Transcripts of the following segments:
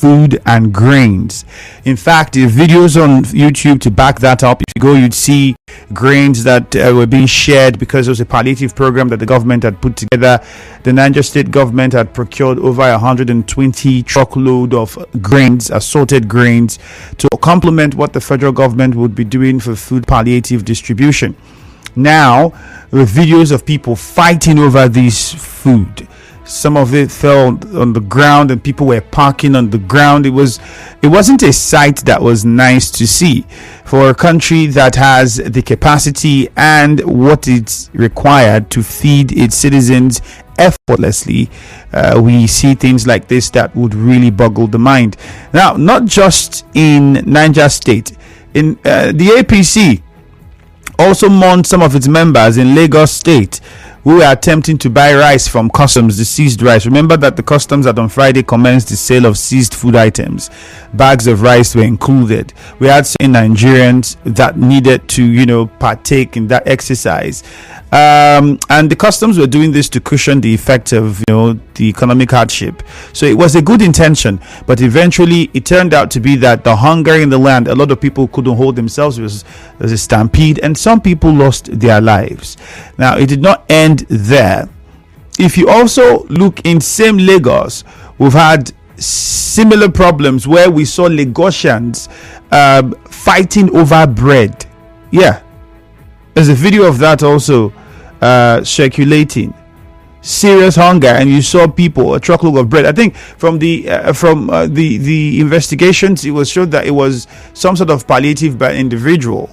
food and grains. In fact, the videos on YouTube to back that up, if you go, you'd see grains that were being shared because it was a palliative program that the government had put together. The Niger State government had procured over 120 truckload of grains, assorted grains, to complement what the federal government would be doing for food palliative distribution. Now, with videos of people fighting over this food. Some of it fell on the ground and people were parking on the ground. It wasn't a sight that was nice to see for a country that has the capacity and what it's required to feed its citizens effortlessly. We see things like this that would really boggle the mind. Now, not just in Niger State, in the APC also mourned some of its members in Lagos State who were attempting to buy rice from customs, the seized rice. Remember that the customs had on Friday commenced the sale of seized food items. Bags of rice were included. We had some Nigerians that needed to, partake in that exercise. And the customs were doing this to cushion the effect of, the economic hardship. So it was a good intention, but eventually it turned out to be that the hunger in the land, a lot of people couldn't hold themselves. There was a stampede and some people lost their lives. Now, it did not end there. If you also look in same Lagos, we've had similar problems where we saw Lagosians fighting over bread. Yeah, there's a video of that also circulating. Serious hunger, and you saw people, a truckload of bread. I think from the investigations, it was showed that it was some sort of palliative by individual,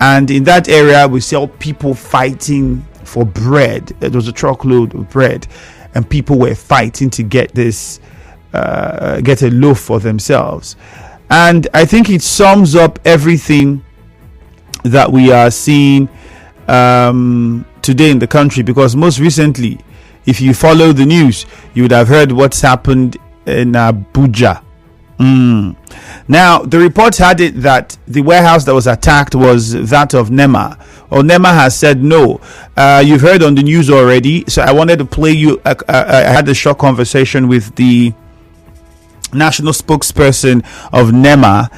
and in that area we saw people fighting for bread. It was a truckload of bread, and people were fighting to get this, get a loaf for themselves. And I think it sums up everything that we are seeing today in the country, because most recently, if you follow the news, you would have heard what's happened in Abuja. Now, the reports had it that the warehouse that was attacked was that of NEMA. Or NEMA has said no. You've heard on the news already, so I wanted to play you. I had a short conversation with the national spokesperson of NEMA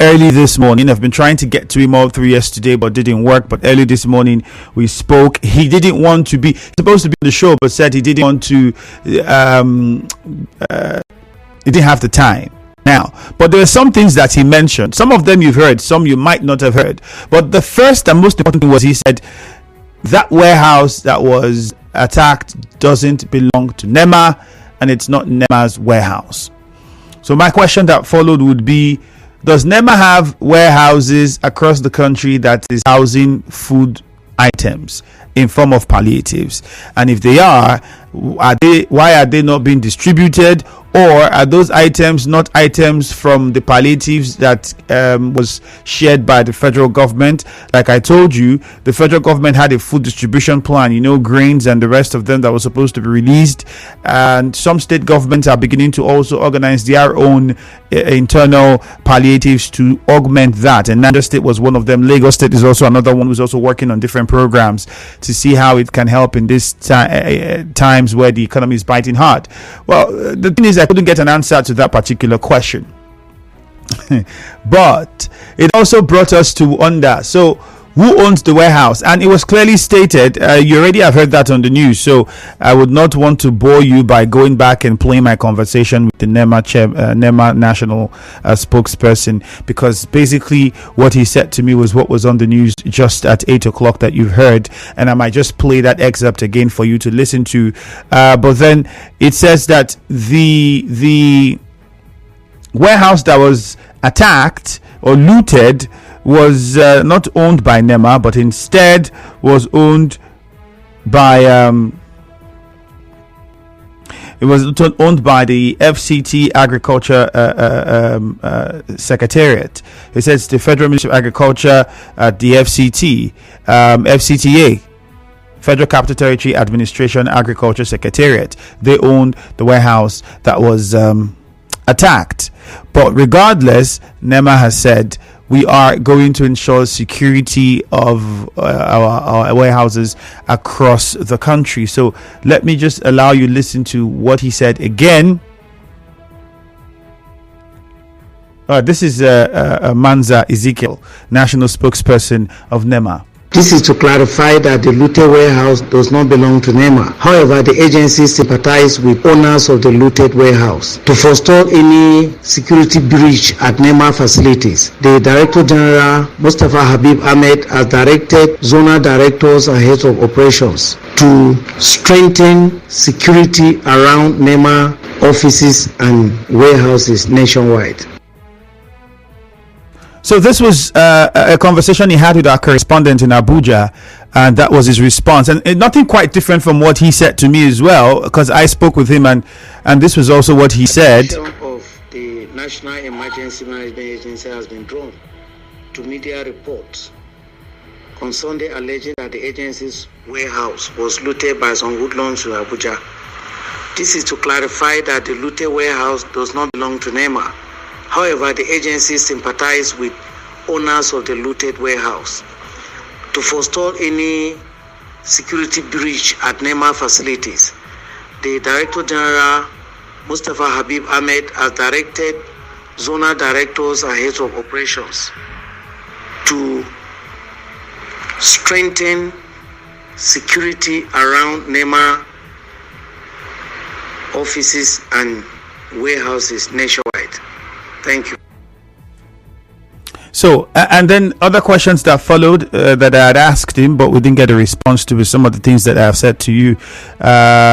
early this morning. I've been trying to get to him all through yesterday, but didn't work. But early this morning we spoke. He didn't want to be supposed to be on the show, but said he didn't want to. He didn't have the time. Now, but there are some things that he mentioned. Some of them you've heard, some you might not have heard. But the first and most important thing was he said that warehouse that was attacked doesn't belong to NEMA, and it's not NEMA's warehouse. So my question that followed would be, does NEMA have warehouses across the country that is housing food items in form of palliatives? And if they are why are they not being distributed? Or are those items not items from the palliatives that was shared by the federal government? Like I told you, the federal government had a food distribution plan, grains and the rest of them that was supposed to be released. And some state governments are beginning to also organize their own internal palliatives to augment that. And Niger State was one of them. Lagos State is also another one who's also working on different programs to see how it can help in this times where the economy is biting hard. Well, the thing is, I couldn't get an answer to that particular question. But it also brought us to wonder, so who owns the warehouse? And it was clearly stated, you already have heard that on the news, so I would not want to bore you by going back and playing my conversation with the NEMA national spokesperson, because basically what he said to me was what was on the news just at 8 o'clock that you've heard, and I might just play that excerpt again for you to listen to. But then it says that the warehouse that was attacked or looted was not owned by NEMA, but instead was owned by it was owned by the FCT Agriculture Secretariat. It says the Federal Ministry of Agriculture at the FCT, FCTA, Federal Capital Territory Administration Agriculture Secretariat. They owned the warehouse that was attacked. But regardless, NEMA has said we are going to ensure security of our warehouses across the country. So let me just allow you listen to what he said again. This is Manzo Ezekiel, national spokesperson of NEMA. This is to clarify that the looted warehouse does not belong to NEMA. However, the agency sympathizes with owners of the looted warehouse. To forestall any security breach at NEMA facilities, the Director General, Mustafa Habib Ahmed, has directed zonal directors and heads of operations to strengthen security around NEMA offices and warehouses nationwide. So this was a conversation he had with our correspondent in Abuja, and that was his response. And nothing quite different from what he said to me as well, because I spoke with him, and this was also what he said. Of the National Emergency Management Agency has been drawn to media reports on Sunday alleging that the agency's warehouse was looted by some hoodlums in Abuja. This is to clarify that the looted warehouse does not belong to NEMA. However, the agency sympathizes with owners of the looted warehouse. To forestall any security breach at NEMA facilities, the Director General, Mustafa Habib Ahmed, has directed zonal directors and heads of operations to strengthen security around NEMA offices and warehouses nationwide. Thank you. So, and then other questions that followed that I had asked him, but we didn't get a response to, with some of the things that I've said to you,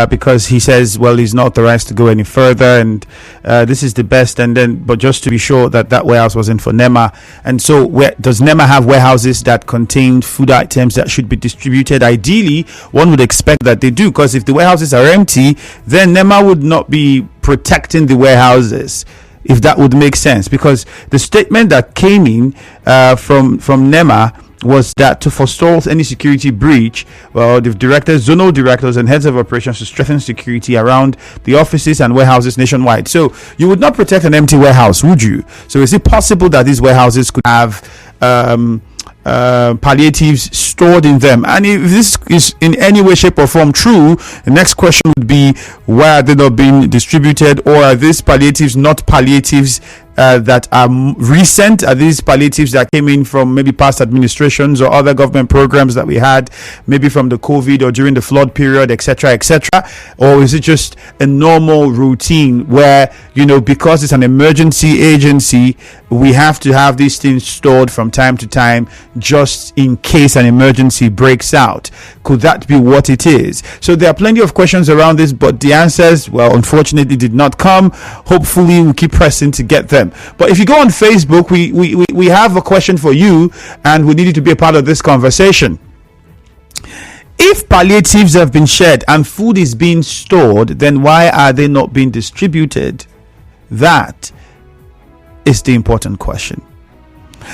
because he says, well, he's not authorized to go any further, and this is the best. And then, but just to be sure that warehouse wasn't for NEMA. And so, does NEMA have warehouses that contain food items that should be distributed? Ideally, one would expect that they do, because if the warehouses are empty, then NEMA would not be protecting the warehouses, if that would make sense, because the statement that came in from NEMA was that to forestall any security breach, well, they've directed zonal directors and heads of operations to strengthen security around the offices and warehouses nationwide. So you would not protect an empty warehouse, would you? So is it possible that these warehouses could have palliatives stored in them? And if this is in any way, shape or form true, the next question would be, why are they not being distributed? Or are these palliatives not palliatives that are recent? Are these palliatives that came in from maybe past administrations or other government programs that we had, maybe from the COVID or during the flood period, etc., etc.? Or is it just a normal routine where, you know, because it's an emergency agency, we have to have these things stored from time to time just in case an emergency breaks out? Could that be what it is? So there are plenty of questions around this, but the answers, well, unfortunately did not come. Hopefully we'll keep pressing to get them. But if you go on Facebook, we have a question for you, and we need you to be a part of this conversation. If palliatives have been shared and food is being stored, then why are they not being distributed? That is the important question.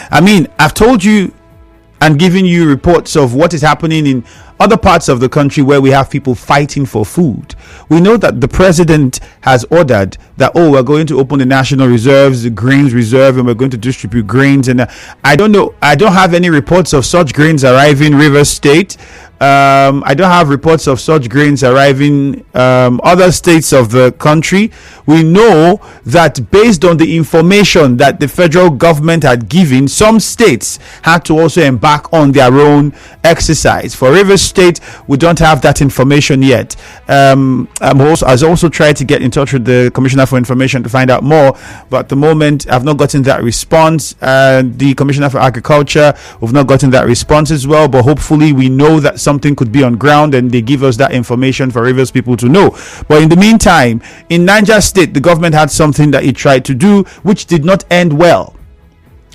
I mean, I've told you and given you reports of what is happening in other parts of the country where we have people fighting for food. We know that the president has ordered that, we're going to open the national reserves, the grains reserve, and we're going to distribute grains. And I don't know, I don't have any reports of such grains arriving Rivers State. I don't have reports of such grains arriving other states of the country. We know that based on the information that the federal government had given, some states had to also embark on their own exercise. For Rivers State, we don't have that information yet. I also tried to get in touch with the Commissioner for Information to find out more, but at the moment I've not gotten that response. The Commissioner for Agriculture, we've not gotten that response as well, but hopefully we know that something could be on ground and they give us that information for Rivers people to know. But in the meantime, in Niger State, the government had something that it tried to do which did not end well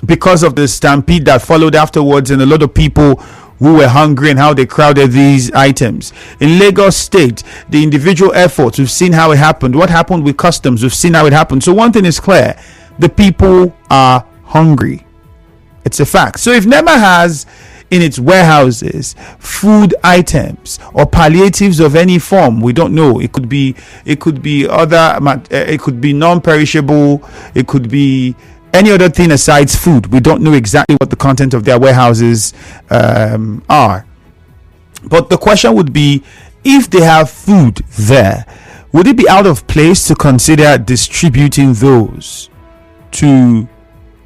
because of the stampede that followed afterwards, and a lot of people who were hungry and how they crowded these items. In Lagos State, the individual efforts, we've seen how it happened. What happened with customs, we've seen how it happened. So one thing is clear, the people are hungry. It's a fact. So if NEMA has in its warehouses food items or palliatives of any form, we don't know. It could be other, it could be non-perishable, it could be any other thing besides food. We don't know exactly what the content of their warehouses are. But the question would be, if they have food there, would it be out of place to consider distributing those to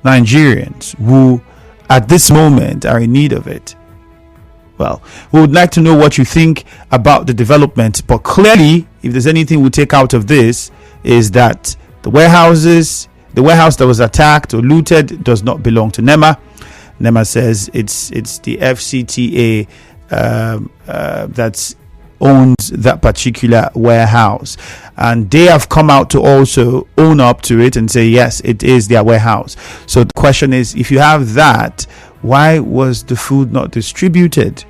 Nigerians who at this moment are in need of it. Well, we would like to know what you think about the development, but clearly, if there's anything we take out of this, is that the warehouse that was attacked or looted does not belong to NEMA. NEMA says it's the FCTA that owns that particular warehouse, and they have come out to also own up to it and say yes, it is their warehouse. So the question is, if you have that, why was the food not distributed?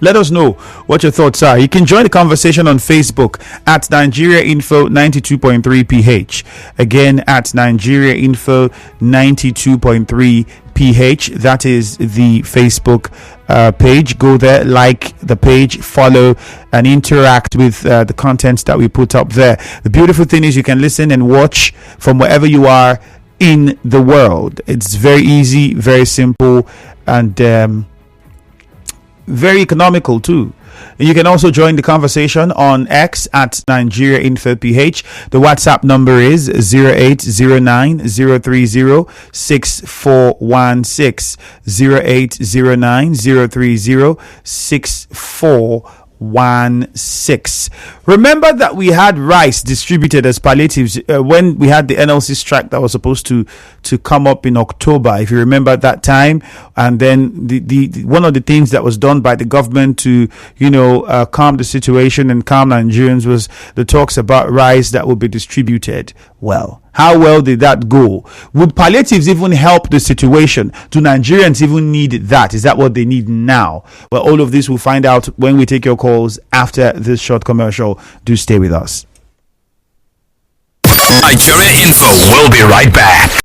Let us know what your thoughts are. You can join the conversation on Facebook at Nigeria Info 92.3 PH. Again, at Nigeria Info 92.3 PH. That is the Facebook page. Go there, like the page, follow, and interact with the contents that we put up there. The beautiful thing is you can listen and watch from wherever you are in the world. It's very easy, very simple, and very economical too. You can also join the conversation on X at Nigeria Info PH. The WhatsApp number is 0809 030 6416. 0809 030 6416. Remember that we had rice distributed as palliatives when we had the NLC strike that was supposed to come up in October, if you remember that time. And then the one of the things that was done by the government to calm the situation and calm Nigerians was the talks about rice that would be distributed. Well, how well did that go? Would palliatives even help the situation? Do Nigerians even need that? Is that what they need now? Well, all of this we'll find out when we take your calls after this short commercial. Do stay with us. Nigeria Info will be right back.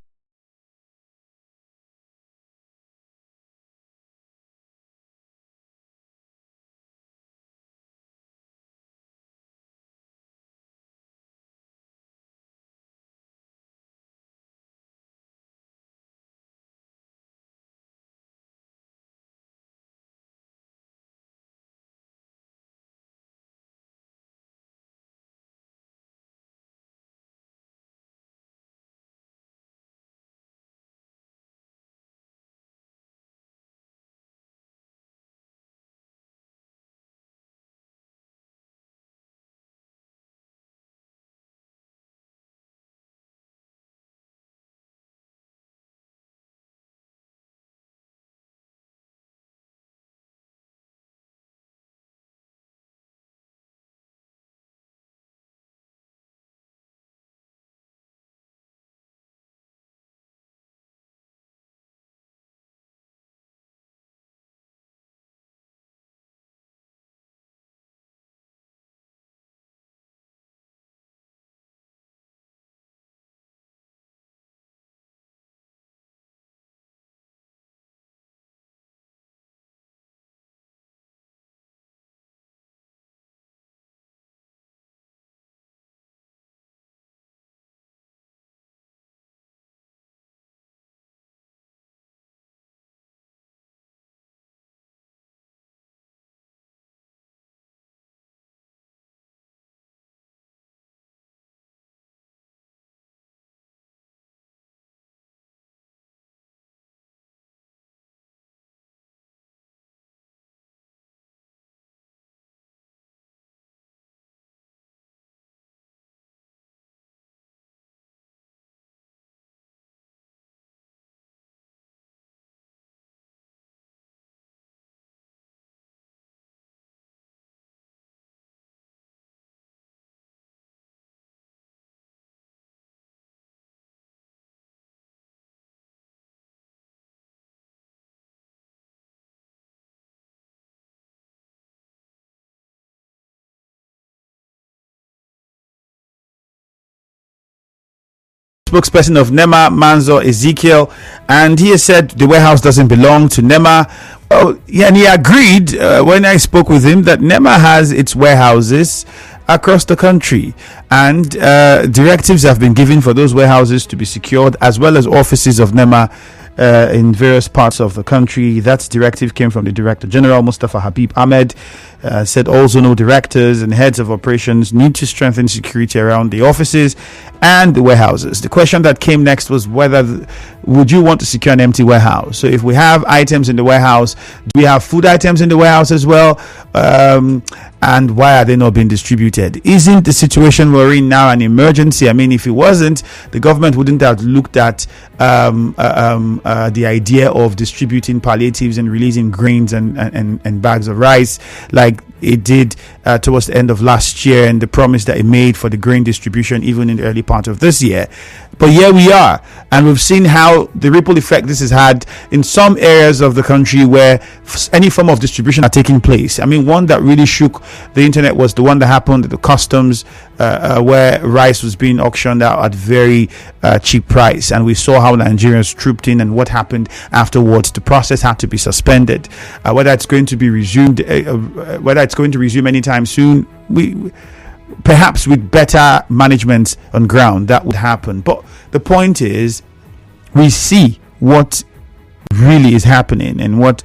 Spokesperson of NEMA, Manzo, Ezekiel, and he has said the warehouse doesn't belong to NEMA. Oh, yeah, and he agreed when I spoke with him that NEMA has its warehouses across the country, and directives have been given for those warehouses to be secured, as well as offices of NEMA in various parts of the country. That directive came from the Director General, Mustafa Habib Ahmed. Said all zonal directors and heads of operations need to strengthen security around the offices and the warehouses. The question that came next was would you want to secure an empty warehouse? So if we have items in the warehouse, do we have food items in the warehouse as well? And why are they not being distributed? Isn't the situation we're in now an emergency? I mean, if it wasn't, the government wouldn't have looked at the idea of distributing palliatives and releasing grains and bags of rice like it did towards the end of last year, and the promise that it made for the grain distribution even in the early part of this year. But here we are, and we've seen how the ripple effect this has had in some areas of the country where any form of distribution are taking place. I mean, one that really shook the internet was the one that happened at the customs, where rice was being auctioned out at very cheap price, and we saw how Nigerians trooped in and what happened afterwards. The process had to be suspended. Whether it's going to be resumed, whether it's going to resume anytime soon, we perhaps with better management on ground that would happen. But the point is, we see what really is happening and what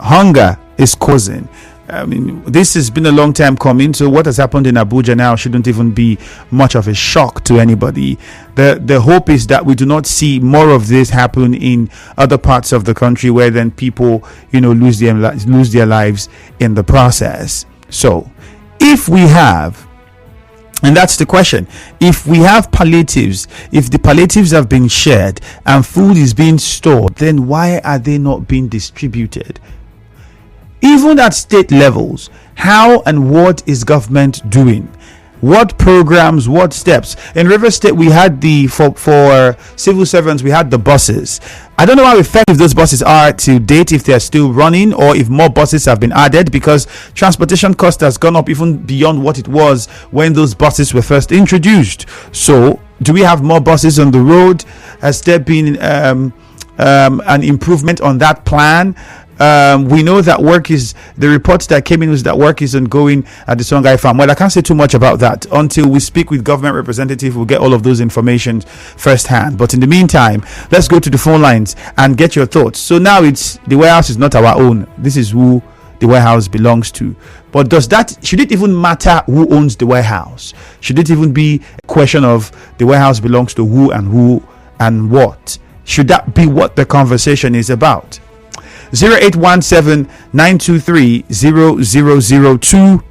hunger is causing. I mean, this has been a long time coming, so what has happened in Abuja now shouldn't even be much of a shock to anybody. The hope is that we do not see more of this happen in other parts of the country where then people, lose their lives in the process. So, if we have, and that's the question, if we have palliatives, if the palliatives have been shared and food is being stored, then why are they not being distributed? Even at state levels, how and what is government doing? What programs, what steps? In River State, we had for civil servants, we had the buses. I don't know how effective those buses are to date, if they're still running or if more buses have been added, because transportation cost has gone up even beyond what it was when those buses were first introduced. So, do we have more buses on the road? Has there been an improvement on that plan? We know that the reports that came in was that work is ongoing at the Songhai farm. Well, I can't say too much about that until we speak with government representatives. We'll get all of those information firsthand. But in the meantime, let's go to the phone lines and get your thoughts. So now the warehouse is not our own. This is who the warehouse belongs to. But should it even matter who owns the warehouse? Should it even be a question of the warehouse belongs to who and what? Should that be what the conversation is about? 0817-923-0002,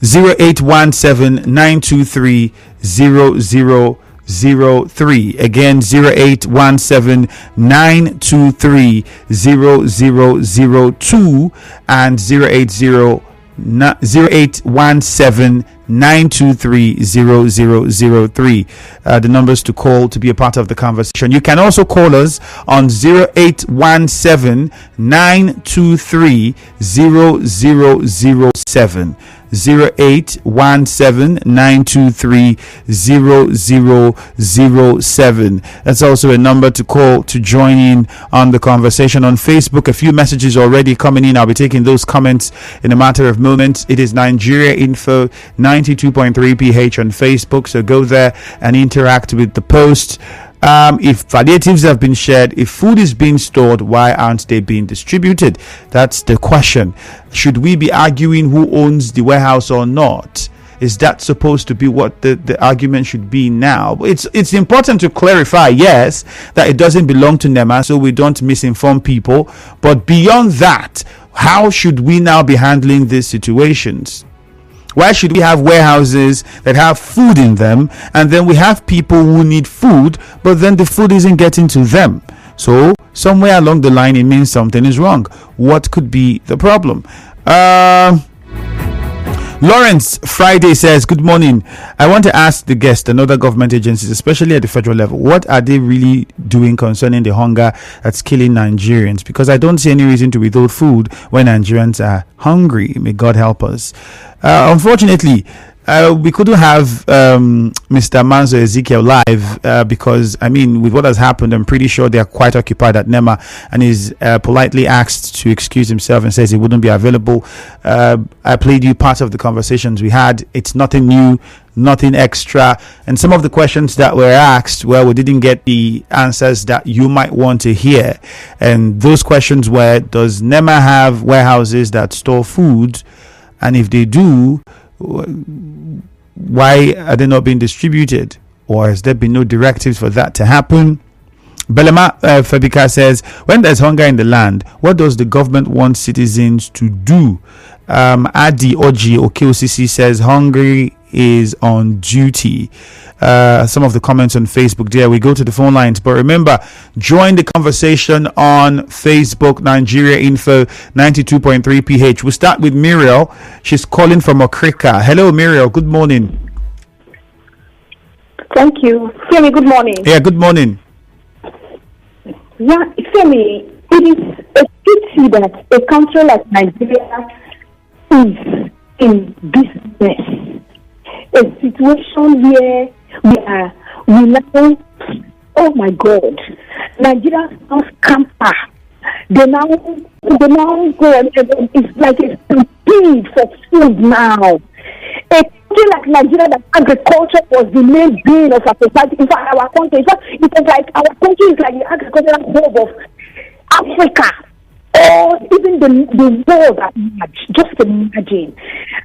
0817-923-0003. Again, 0817-923-0002 and 0817-923-0003. The numbers to call to be a part of the conversation. You can also call us on 0817-923-0007. 0817-923-0007. That's also a number to call to join in on the conversation. On Facebook, a few messages already coming in. I'll be taking those comments in a matter of moments. It is Nigeria Info 92.3 PH on Facebook, so go there and interact with the post. If palliatives have been shared, if food is being stored, why aren't they being distributed? That's the question. Should we be arguing who owns the warehouse or not? Is that supposed to be what the argument should be now? It's important to clarify, yes, that it doesn't belong to NEMA, so we don't misinform people. But beyond that, how should we now be handling these situations? Why should we have warehouses that have food in them, and then we have people who need food, but then the food isn't getting to them? So somewhere along the line, it means something is wrong. What could be the problem? Lawrence Friday says, good morning. I want to ask the guest and other government agencies, especially at the federal level, what are they really doing concerning the hunger that's killing Nigerians? Because I don't see any reason to withhold food when Nigerians are hungry. May God help us. Unfortunately, we couldn't have Mr. Manzo Ezekiel live because, I mean, with what has happened, I'm pretty sure they are quite occupied at NEMA, and he's politely asked to excuse himself and says he wouldn't be available. I played you part of the conversations we had. It's nothing new. nothing extra. And some of the questions that were asked, well, we didn't get the answers that you might want to hear. And those questions were, does NEMA have warehouses that store food? And if they do, why are they not being distributed? Or has there been no directives for that to happen? Belema Fabika says, when there's hunger in the land, what does the government want citizens to do? Adi Oji OKOCC says, hungry is on duty. Some of the comments on Facebook there. We go to the phone lines, but remember, join the conversation on Facebook, Nigeria Info 92.3 PH. We'll start with Muriel. She's calling from Okrika. Hello, Muriel. Good morning. Thank you. Femi, good morning. Yeah, good morning. Yeah, Femi, it is a pity that a country like Nigeria is in business. A situation where we now, oh my God, Nigeria now scamper. They now go, it's like a stampede for food now. A country like Nigeria, that agriculture was the main being of our society. In fact, our country, it was like our country is like the agricultural hub of Africa, or even the world at large. Just imagine.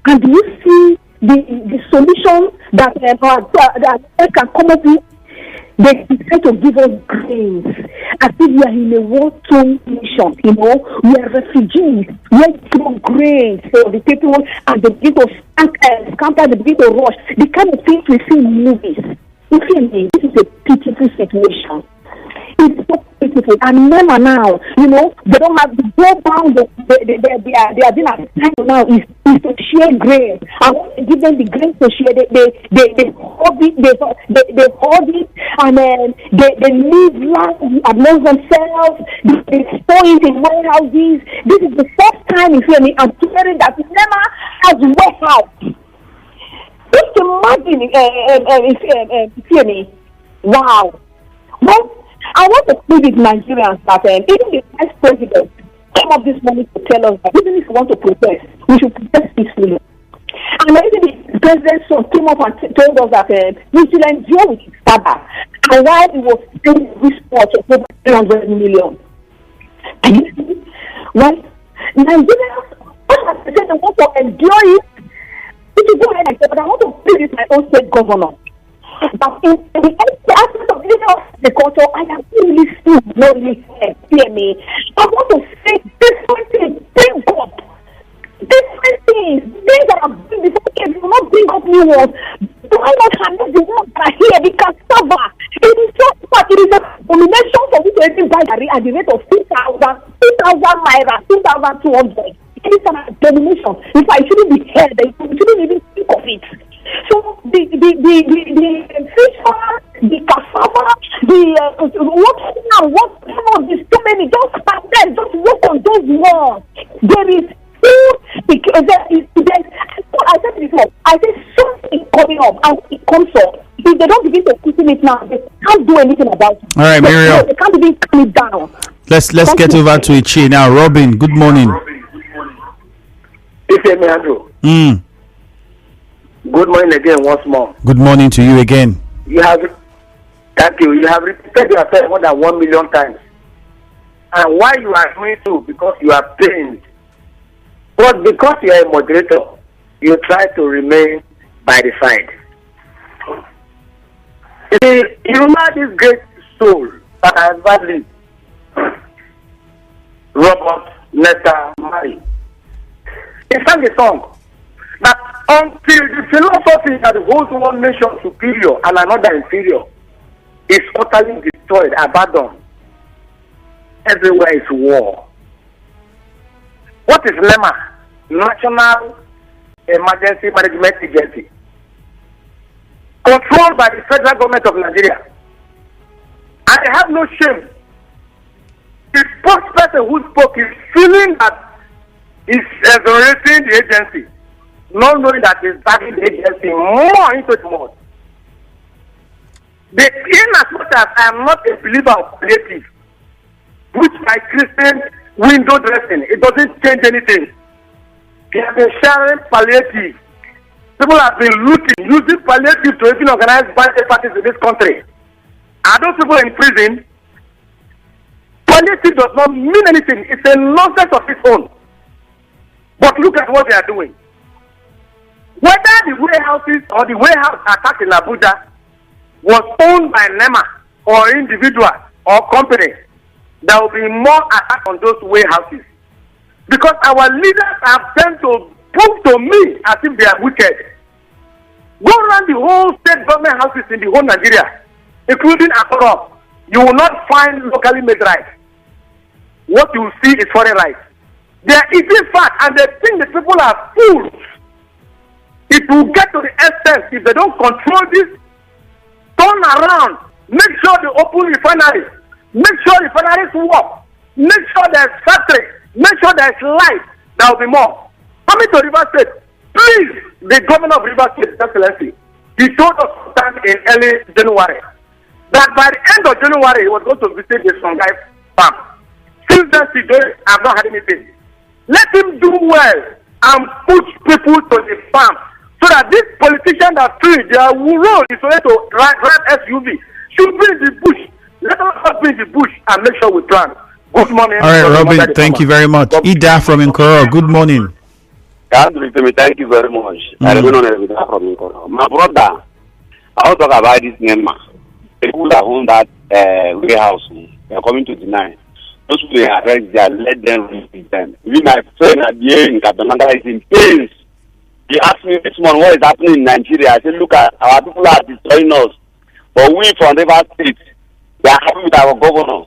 And you see the solution that can come up with. They try to give us grains as if we are in a war-torn nation. You know, we are refugees. We throw grains for the people, and they begin to scamper, they begin to rush. The kind of things we see in movies. You see me? This is a pitiful situation. It's so pitiful. And NEMA now, you know, they don't have the go bound. They are doing at time now is to share grain. I want to give them the grain to share. They hold it, and then they live life among themselves. They store it in warehouses. This is the first time you hear me. I'm hearing that NEMA has warehouse. Just imagine, hear me. Wow. Well, I want to plead with Nigerians that even the vice president came up this morning to tell us that even if we want to protest, we should protest peacefully. And even the president's son came up and told us that we should endure with his father. And while he was paying this report of over 300 million. And you see, well, Nigerians, as I said, they want to endure it. If you go ahead and say, but I want to plead with my own state governor. But in the aspect of the culture, I am really still really hear me. I want to say different things, bring up different things that are bring before kids will not bring up new ones. Why not handle the ones that are here? The cassava. It is just that it is a domination for which every buy at the rate of 2,000 naira, 2,200. It is an abomination. In fact, it shouldn't be heard. You shouldn't even think of it. So the fish farm, the cassava, whatever, there's too many. Just start there, just work on those ones. There is food, because I said before, I said something coming up, and it comes up. If they don't begin to quicken it now, they can't do anything about it. All right, Miriam. They can't even calm it down. Let's get over to Ichi now. Robin, good morning. It's Manzo. Good morning again once more. Good morning to you again. Thank you. You have repeated yourself more than 1 million times. And why you are doing so? Because you are pained. But because you are a moderator, you try to remain by the side. You remember this great soul that has ever lived, Robert Nesta Marley. He sang a song that until the philosophy that holds one nation superior and another inferior is utterly destroyed, abandoned, everywhere is war. What is NEMA? National Emergency Management Agency, controlled by the federal government of Nigeria. And they have no shame. The spokesperson who spoke is feeling that he's exonerating the agency, not knowing that he's backing the agency more into the mud. In as much as I am not a believer of palliatives, which by Christian window dressing, it doesn't change anything. They have been sharing palliatives people have been looting, using palliatives to even organize birthday parties in this country. Are those people in prison? Palliative does not mean anything. It's a nonsense of its own. But look at what they are doing. Whether the warehouses or the warehouse attack in Abuja was owned by NEMA or individual or company, there will be more attack on those warehouses. Because our leaders have tend to prove to me as if they are wicked. Go around the whole state government houses in the whole Nigeria, including Akoro. You will not find locally made rice. What you will see is foreign rice. They are eating fat and they think the people are fools. It will get to the extent, if they don't control this, turn around, make sure they open refineries, make sure refineries work, make sure there's factory, make sure there's light, there will be more. Coming to River State, please, the governor of River State, Excellency, he told us sometime in early January that by the end of January he was going to visit the Songhai farm. Since then today, I have not had anything. Let him do well and push people to the farm so that this politician that treat their role is only to drive SUV should be in the bush. Let us be in the bush and make sure we plan. Good morning. All right, Robin, thank you very much. Ida from Nkoro, good morning. Thank you very much. I don't know from Nkoro. My brother, I'll talk about this NEMA. People that own that warehouse, they are coming to deny. Those who are arrested, let them release them. We, my friend, at the end, in Katamanga is in pains. He asked me this morning what is happening in Nigeria. I said, look, at our people are destroying us. But we from River State, we are happy with our governor.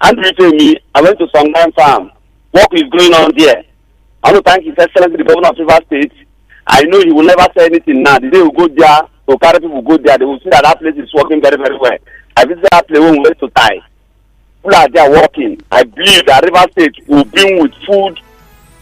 And you tell me, I went to Songhai farm. What is going on there? I want to thank His Excellency, the governor of River State. I know he will never say anything now. The day we go there, to carry people go there, they will see that that place is working very, very well. I visit that place when we went to tie. People are there working. I believe that River State will bring with food.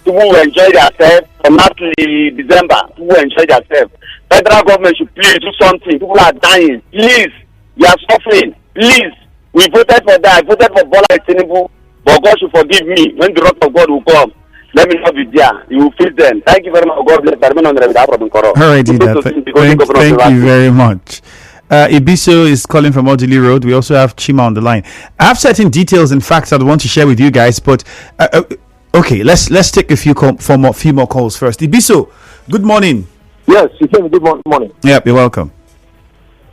People will enjoy themselves from now to December. People will enjoy themselves. Federal government should please do something. People are dying. Please, we are suffering. Please, we voted for that. I voted for Bola Tinubu, but God should forgive me. When the wrath of God will come, let me not be there. He will fix them. Thank you very much. God bless. All right, thank you very much. Ibiso is calling from Odili Road. We also have Chima on the line. I have certain details and facts I want to share with you guys, but okay, let's take a few more calls first. Ibiso, good morning. Yes, good morning. Yeah, you're welcome.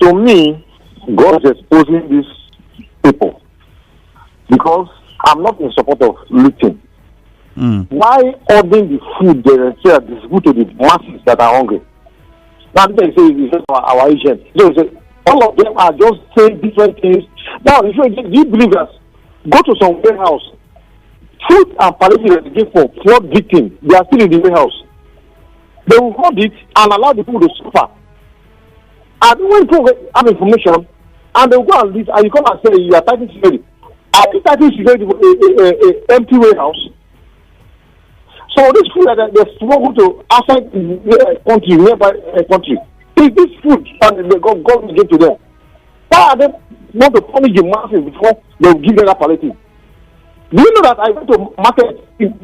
To me, God is exposing these people because I'm not in support of looting. Why ordering the food they sell distribute to the masses that are hungry? Now they say it's our agents. So all of them are just saying different things. Now, do you believe that? Go to some warehouse. Food and palliatives they give for flood victims, they are still in the warehouse. They will hold it and allow the people to suffer. And when people have information, and they will go and leave, and you come and say you are typing security. Are you typing security an empty warehouse? So this food that they smuggle to outside country, nearby country, is this food and the government give to them? Why are they want to punish the masses before they will give them that palliative? Do you know that I went to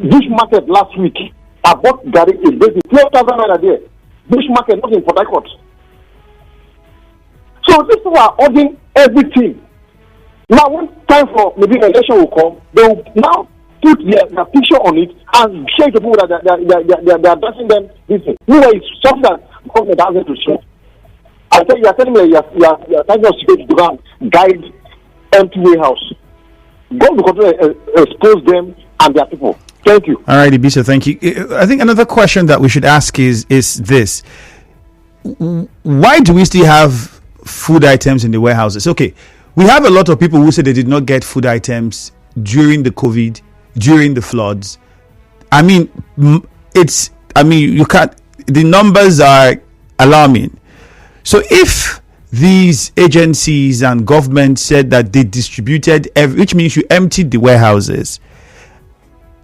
Bush market last week? I bought Gary a baby, 12,000 naira there. Bush market, not in Port Harcourt. So these people are ordering everything. Now, when time for maybe election will come, they will now put their picture on it and share to people that they are addressing them this thing. Anyway, it's something that government has to show. I tell you, are telling me you are trying to security to go and guide empty warehouse. God will continue to expose them and their people. Thank you. All right, Ibiso, thank you. I think another question that we should ask is this. Why do we still have food items in the warehouses? Okay, we have a lot of people who say they did not get food items during the COVID, during the floods. I mean, you can't, the numbers are alarming. So if these agencies and government said that they distributed, which means you emptied the warehouses,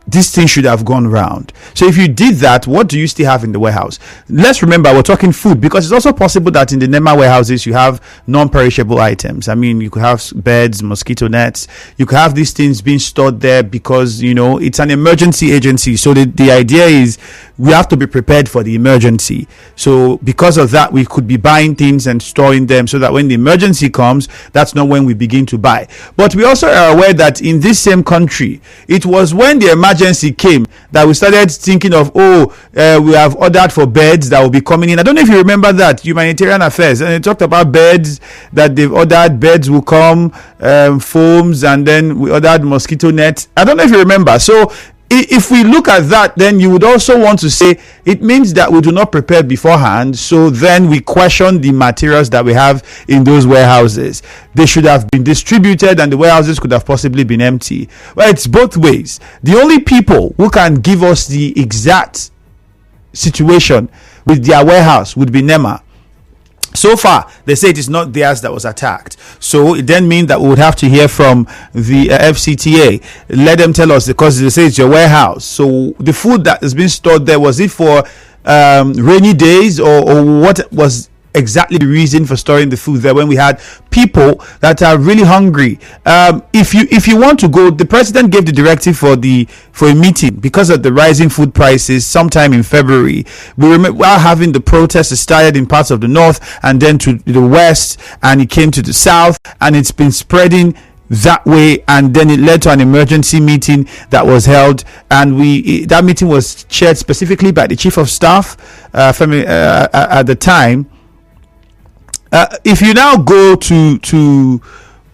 this thing should have gone round. So if you did that, what do you still have in the warehouse? Let's remember, we're talking food, because it's also possible that in the NEMA warehouses you have non-perishable items. I mean, you could have beds, mosquito nets. You could have these things being stored there because, it's an emergency agency. So the idea is we have to be prepared for the emergency. So because of that, we could be buying things and storing them so that when the emergency comes, that's not when we begin to buy. But we also are aware that in this same country, it was when the emergency came that we started thinking of, we have ordered for beds that will be coming in. I don't know if you remember that, Humanitarian Affairs, and they talked about beds that they've ordered. Beds will come, foams, and then we ordered mosquito nets. I don't know if you remember. So if we look at that, then you would also want to say it means that we do not prepare beforehand. So then we question the materials that we have in those warehouses. They should have been distributed and the warehouses could have possibly been empty. Well, it's both ways. The only people who can give us the exact situation with their warehouse would be NEMA. So far, they say it is not theirs that was attacked. So it then means that we would have to hear from the FCTA. Let them tell us, because they say it's your warehouse. So the food that has been stored there, was it for rainy days, or what was exactly the reason for storing the food there when we had people that are really hungry? If you want to go, the president gave the directive for a meeting because of the rising food prices sometime in February. We remember while having the protests started in parts of the north and then to the west, and it came to the south, and it's been spreading that way, and then it led to an emergency meeting that was held, and that meeting was chaired specifically by the chief of staff at the time. If you now go to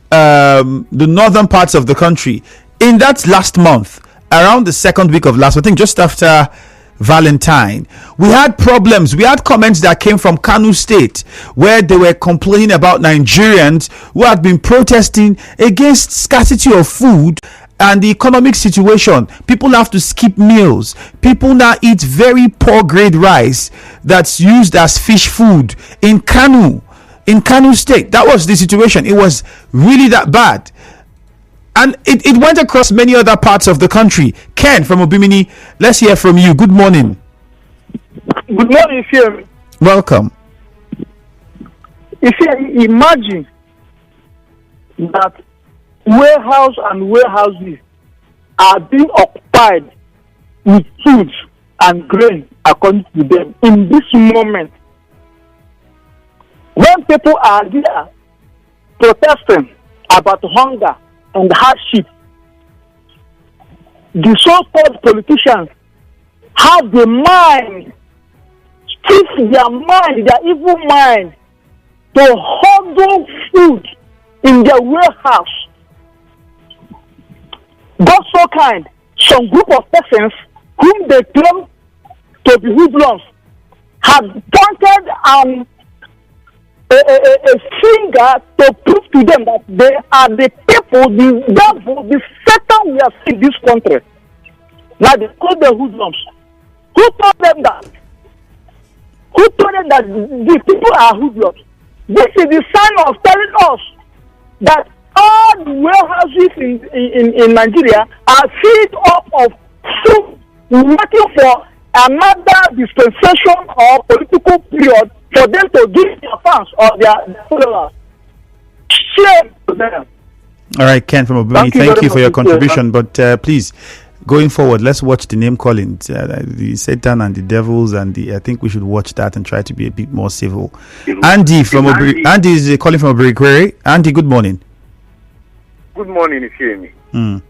the northern parts of the country, in that last month, around the second week of last, I think just after Valentine, we had problems. We had comments that came from Kano State where they were complaining about Nigerians who had been protesting against scarcity of food and the economic situation. People have to skip meals. People now eat very poor grade rice that's used as fish food in Kano State. That was the situation. It was really that bad. And it went across many other parts of the country. Ken from Obimini, let's hear from you. Good morning. Good morning, Fiem. Welcome. If you imagine that warehouse and warehouses are being occupied with food and grain according to them in this moment, when people are there protesting about hunger and hardship, the so-called politicians have the mind, stiff their evil mind, to hodl food in their warehouse. God so kind, some group of persons whom they claim to be hoodlums have pointed a finger to prove to them that they are the people, the devil, the Satan we have in this country. Now they call the hoodlums. Who told them that? Who told them that the people are hoodlums? This is the sign of telling us that all the warehouses in Nigeria are filled up of food, waiting for another dispensation or political period for them to give their fans or their followers. Shame to them. All right, Ken from Obimini, thank you for your contribution. But please, going forward, let's watch the name calling, the Satan and the devils, and I think we should watch that and try to be a bit more civil. Andy from Andy is calling from Obrigwere. Andy, good morning. Good morning, if you hear me.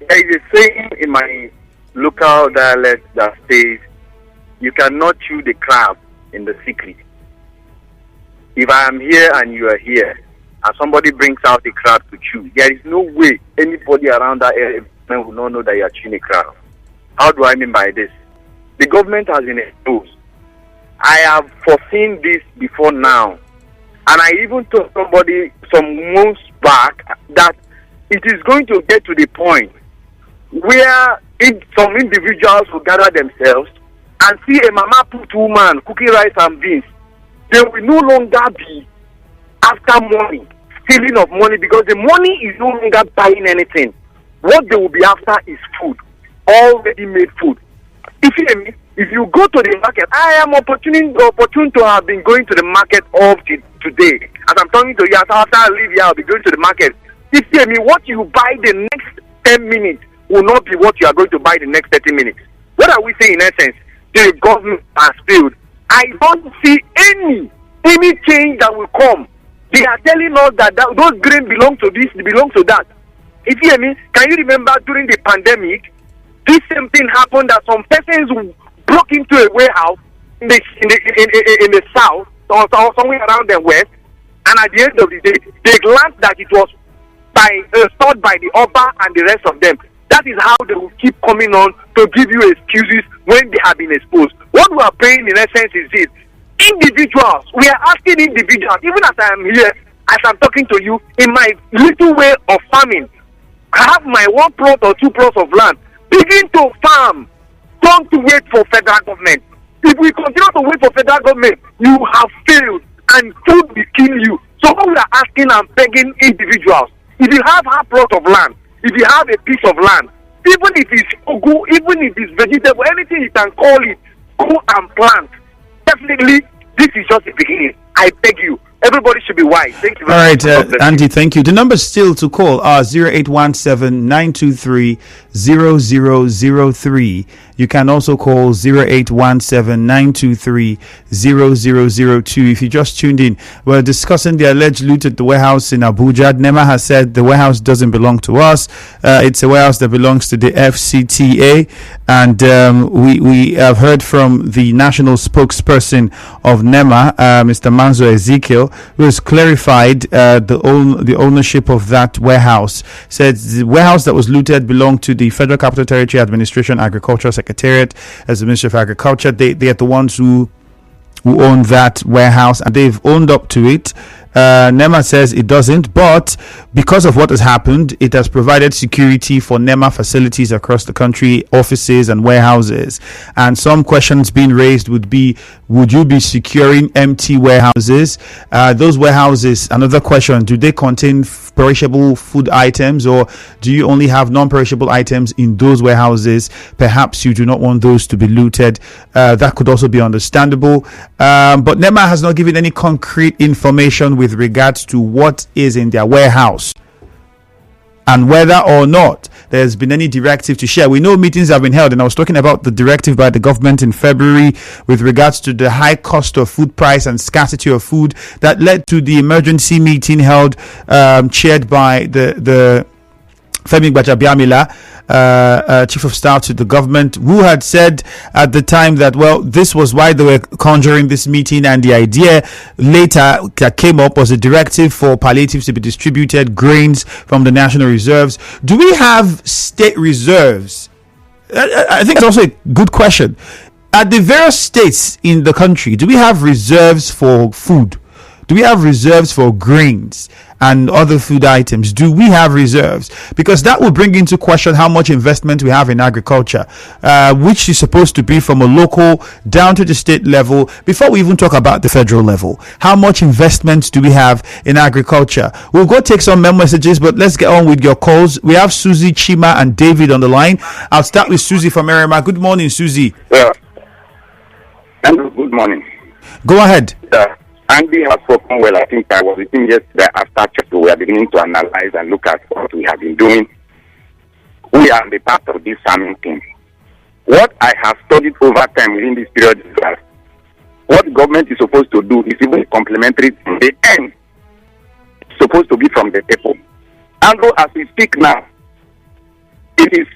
There is a saying in my local dialect that says, "You cannot chew the crab in the secret." If I am here and you are here, and somebody brings out a crab to chew, there is no way anybody around that area will not know that you are chewing a crab. How do I mean by this? The government has been exposed. I have foreseen this before now, and I even told somebody some months back that it is going to get to the point where some individuals will gather themselves and see a mama put woman cooking rice and beans. They will no longer be after money, stealing of money, because the money is no longer buying anything. What they will be after is food. already made food. If you go to the market, I am opportune to have been going to the market all today. As I'm talking to you, after I leave here, I'll be going to the market. If what you buy the next 10 minutes will not be what you are going to buy the next 30 minutes. What are we saying in essence? The government has failed. I don't see any change that will come. They are telling us that those grain belong to this, belong to that. If you hear me, can you remember during the pandemic, this same thing happened that some persons broke into a warehouse in the south or somewhere around the west, and at the end of the day, they learned that it was stored by the Oba and the rest of them. That is how they will keep coming on to give you excuses when they have been exposed. What we are praying in essence is this. Individuals, we are asking individuals, even as I am here, as I'm talking to you, in my little way of farming, I have my 1 plot or 2 plots of land. Begin to farm. Don't wait for federal government. If we continue to wait for federal government, you have failed and food will kill you. So what we are asking and begging individuals, if you have a plot of land, if you have a piece of land, even if it's ugu, even if it's vegetable, anything you can call it, go and plant. Definitely, this is just the beginning. I beg you. Everybody should be wise. Thank you very much. All right, Andy, thank you. The numbers still to call are 0817-923-0003. You can also call 0817-923-0002. If you just tuned in, we're discussing the alleged loot at the warehouse in Abuja. NEMA has said the warehouse doesn't belong to us. It's a warehouse that belongs to the FCTA. And we have heard from the national spokesperson of NEMA, Mr. Manzo Ezekiel, who has clarified the ownership of that warehouse. Said the warehouse that was looted belonged to the Federal Capital Territory Administration Agricultural Secretariat as the Ministry of Agriculture. They are the ones who own that warehouse, and they've owned up to it. NEMA says it doesn't, but because of what has happened, it has provided security for NEMA facilities across the country, offices and warehouses. And some questions being raised would be, would you be securing empty warehouses? Those warehouses, another question, do they contain perishable food items, or do you only have non-perishable items in those warehouses? Perhaps you do not want those to be looted. That could also be understandable. But NEMA has not given any concrete information with regards to what is in their warehouse and whether or not there's been any directive to share. We know meetings have been held, and I was talking about the directive by the government in February with regards to the high cost of food price and scarcity of food that led to the emergency meeting held, chaired by the Femi Gbajabiamila, Chief of Staff to the government, who had said at the time that, well, this was why they were conjuring this meeting, and the idea later that came up was a directive for palliatives to be distributed, grains from the national reserves. Do we have state reserves? I think it's also a good question. At the various states in the country, do we have reserves for food? Do we have reserves for grains and other food items? Do we have reserves? Because that will bring into question how much investment we have in agriculture, which is supposed to be from a local down to the state level before we even talk about the federal level. How much investment do we have in agriculture? We'll go take some messages, but let's get on with your calls. We have Susie, Chima, and David on the line. I'll start with Susie from Erema. Good morning, Susie. Yeah. And good morning. Go ahead. Andy has spoken well. I think I was with him yesterday after church. We are beginning to analyze and look at what we have been doing. We are the part of this farming thing. What I have studied over time within this period is that what the government is supposed to do is even complementary to the end. It's supposed to be from the people. And though as we speak now, it is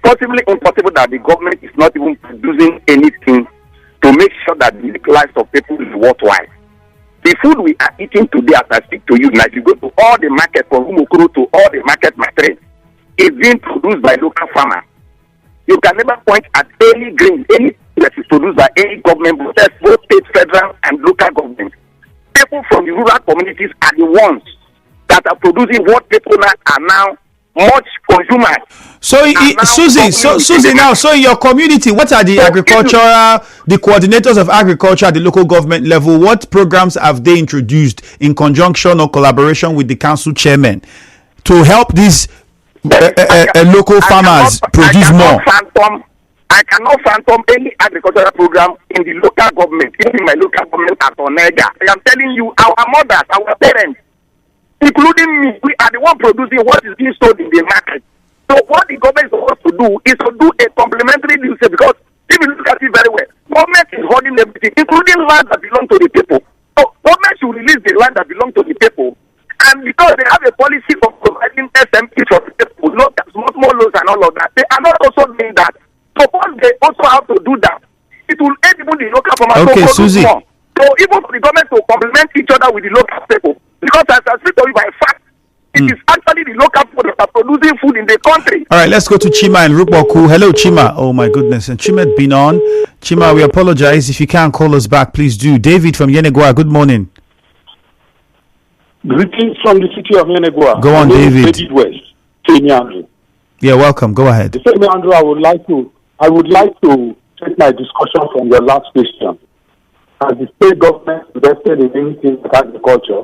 possibly impossible that the government is not even producing anything to make sure that the lives of people is worthwhile. The food we are eating today, as I speak to you, now if you go to all the market from Umukuru to all the market material, is being produced by local farmers. You can never point at any grain, any that is produced by any government, both state, federal, and local government. People from the rural communities are the ones that are producing what people are now much consumers. So, Susie, now, so in your community, what are the the coordinators of agriculture at the local government level? What programs have they introduced in conjunction or collaboration with the council chairman to help these Local farmers produce more. I cannot phantom any agricultural program in the local government, even in my local government at Onega. I am telling you, our mothers, our parents, including me, we are the one producing what is being sold in the market. So what the government is supposed to do is to do a complementary usage, because if you look at it very well, government is holding everything, including land that belong to the people. So government should release the land that belong to the people. And because they have a policy of providing SMP for the people, not small loans and all of that, they are not also doing that. So once they also have to do that, it will aid even the local farmers to produce Susie. more. So even for the government to complement each other with the local people, because as I speak to you by fact, it is actually the local food that are producing food in the country. All right, let's go to Chima and Rukboku. Hello, Chima. Oh my goodness, and Chima had been on. Chima, we apologize. If you can't call us back, please do. David from Yenegua, good morning. Greetings from the city of Yenegua. Go on, David. David West, Femi Andrew. Yeah, welcome. Go ahead. Femi Andrew, I would like to take my discussion from your last question. Has the state government invested in anything like agriculture?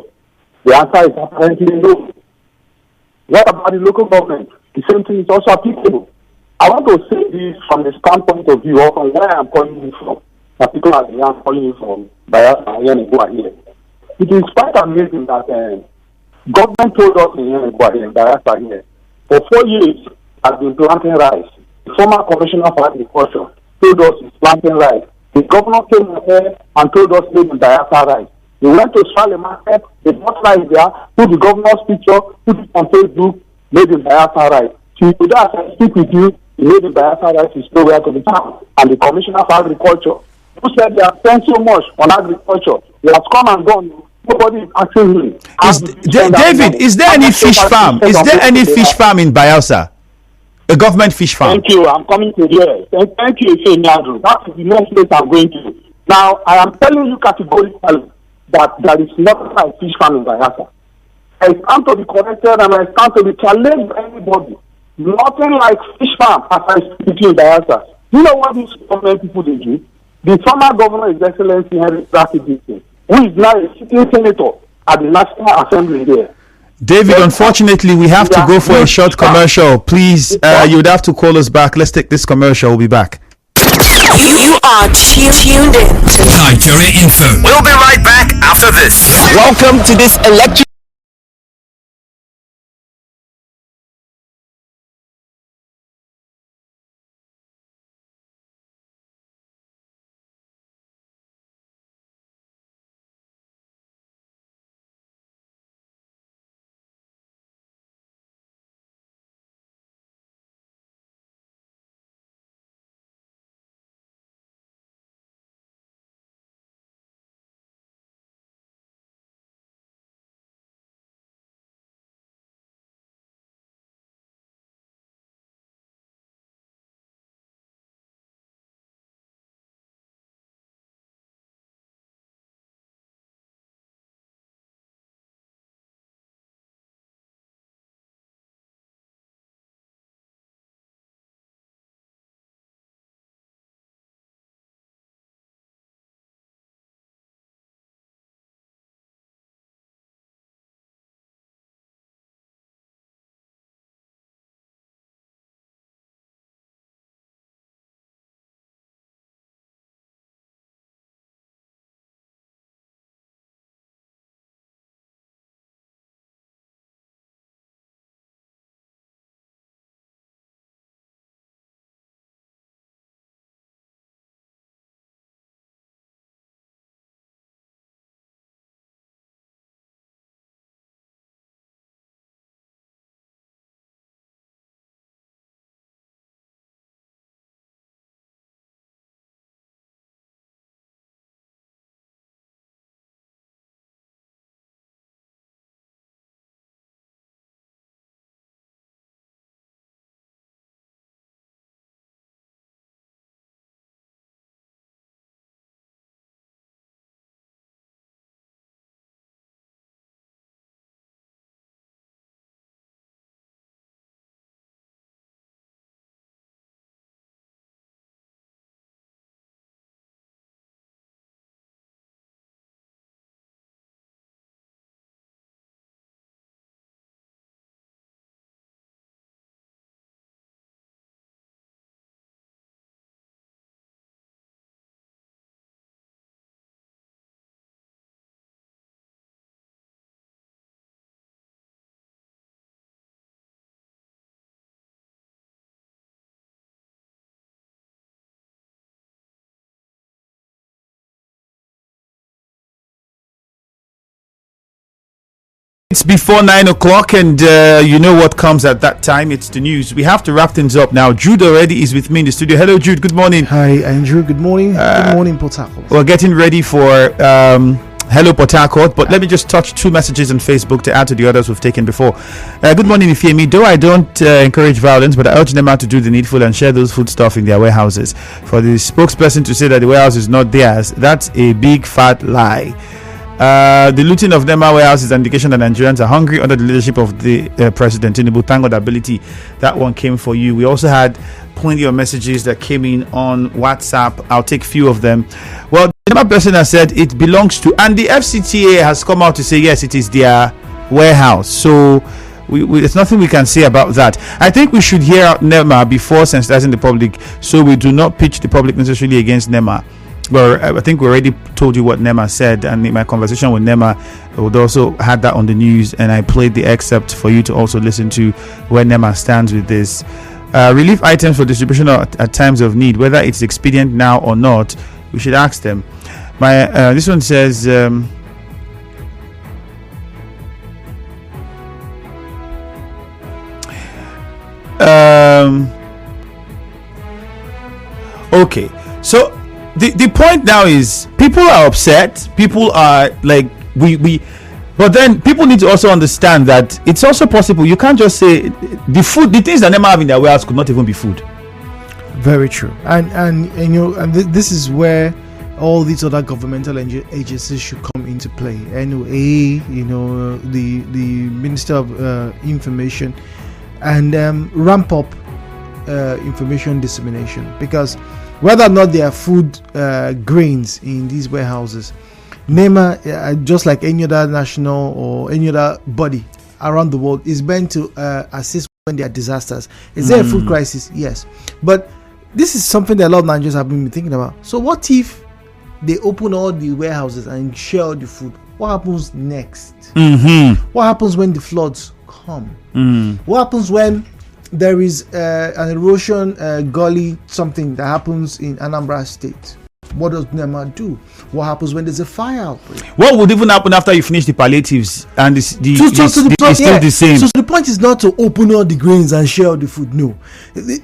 The answer is apparently no. What about the local government? The same thing is also applicable. I want to say this from the standpoint of view, or from where I'm calling you from, particularly I'm calling you from Bayelsa Yenegua here. It is quite amazing that government told us in Yenegua here, in Bayelsa here, for 4 years has been planting rice. The former commissioner for agriculture told us he's planting rice. The governor came here and told us made in Bayelsa rice. We went to Swale Market, they bought rice there, put the governor's picture, put it on Facebook, made in Bayelsa rice. So today as I speak with you, the made in Bayelsa rice is nowhere to be found. And the commissioner for agriculture, who said they have spent so much on agriculture, they have come and gone. Nobody is asking him. David, is there any fish farm? Is there any fish farm in Bayelsa? A government fish farm? Thank you. I'm coming to here. Thank you, Femi Andrew. That is the next place I'm going to. Now, I am telling you categorically that there is nothing like fish farm in Bayelsa. I stand to be corrected and I stand to be challenged by anybody. Nothing like fish farm as I speak in Bayelsa. You know what these government people they do? The former governor, His Excellency Henry Dixon, who is now a sitting senator at the National Assembly there. David, unfortunately, we have to go for a short commercial. Please, you would have to call us back. Let's take this commercial. We'll be back. You are tuned in to Nigeria Info. We'll be right back after this. Welcome to this electric It's before 9 o'clock, and you know what comes at that time. It's the news. We have to wrap things up now. Jude already is with me in the studio. Hello, Jude. Good morning. Hi, Andrew. Good morning. Good morning, Port Harcourt. We're getting ready for Hello, Port Harcourt, but let me just touch 2 messages on Facebook to add to the others we've taken before. Good morning, Ifemi. Though I don't encourage violence, but I urge NEMA to do the needful and share those foodstuff in their warehouses. For the spokesperson to say that the warehouse is not theirs, that's a big fat lie. The looting of NEMA warehouse is an indication that Nigerians are hungry under the leadership of the President Tinubu. Thank God ability. That one came for you. We also had plenty of messages that came in on WhatsApp. I'll take few of them. Well, the NEMA person has said it belongs to, and the FCTA has come out to say yes, it is their warehouse. So there's nothing we can say about that. I think we should hear out NEMA before sensitizing the public, so we do not pitch the public necessarily against NEMA. Well, I think we already told you what NEMA said, and in my conversation with NEMA, I would also had that on the news, and I played the excerpt for you to also listen to where NEMA stands with this. Relief items for distribution at times of need, whether it's expedient now or not, we should ask them. This one says, okay, so the point now is people are upset. People are like but then people need to also understand that it's also possible. You can't just say the things that NEMA have in their warehouse could not even be food. Very true. And you know, and this is where all these other governmental agencies should come into play. NOA, you know, the Minister of Information, and ramp up information dissemination, because whether or not there are food grains in these warehouses, NEMA, just like any other national or any other body around the world, is meant to assist when there are disasters. Is there a food crisis? Yes. But this is something that a lot of Nigerians have been thinking about. So what if they open all the warehouses and share all the food? What happens next? What happens when the floods come? What happens when there is an erosion gully, something that happens in Anambra State? What does NEMA do? What happens when there's a fire outbreak? What would even happen after you finish the palliatives and it's still the same? So the point is not to open all the grains and share all the food. No,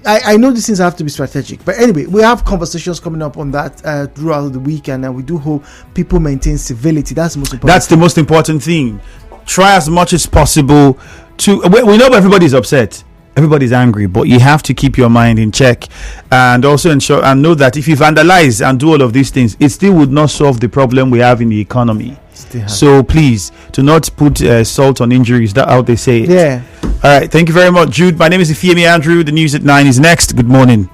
I know these things have to be strategic. But anyway, we have conversations coming up on that throughout the weekend, and we do hope people maintain civility. That's the most important. That's the most important thing. Try as much as possible to. We know everybody's upset. Everybody's angry, but you have to keep your mind in check, and also ensure and know that if you vandalize and do all of these things, it still would not solve the problem we have in the economy. So please do not put salt on injuries. That's how they say it. Yeah. All right. Thank you very much, Jude. My name is Ifemi Andrew. The news at 9 is next. Good morning.